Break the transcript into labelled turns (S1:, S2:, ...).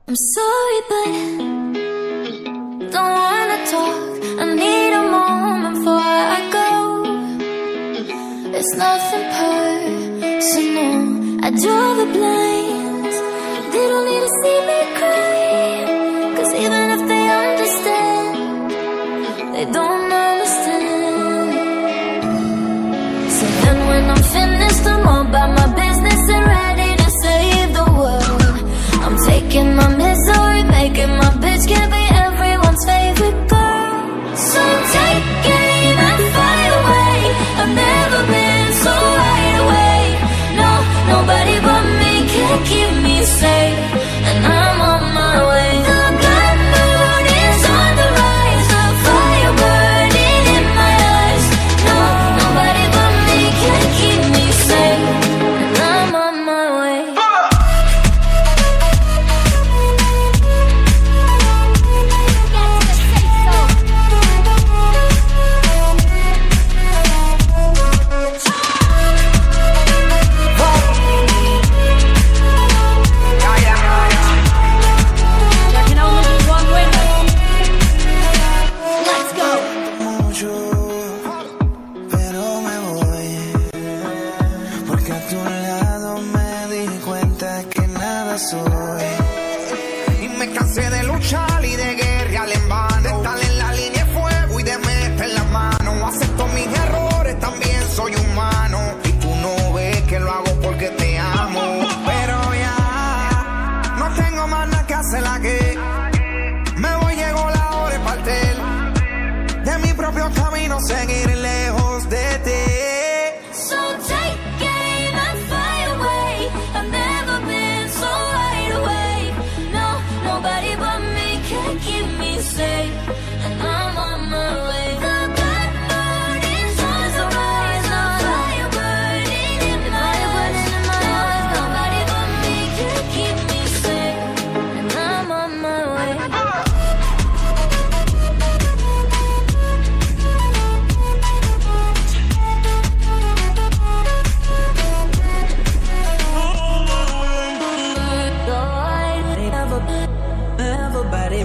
S1: I'm sorry, but don't wanna talk. I need a moment before I go. It's nothing personal. I draw the blinds. They don't need to see me cry, 'cause even if they understand, they don't understand. So then when I'm finished, I'm all about my business and ready to save the world. I'm taking my misery, making my bitch can't be everyone's favorite girl. So take aim and fly away. I've never been so wide awake. No, nobody but me can keep me safe, and I'm on my way. The blood moon is on the rise, the fire burning in my eyes. No, nobody but me can keep me safe, and I'm on my way.
S2: Y me cansé de luchar y de guerrear en vano, de estar en la línea de fuego y de meter la mano. Acepto mis errores, también soy humano, y tú no ves que lo hago porque te amo. Pero ya no tengo más nada que hacer aquí. Me voy, llegó la hora de partir de mi propio camino, seguir lejos de ti.
S1: So take aim and fly away. I've never been so wide awake. No, nobody but me can keep me safe, and I'm on my way. The blood moon is on the rise, the fire burning in my eyes. Nobody but me can keep me safe, and I'm on my way.
S3: Everybody.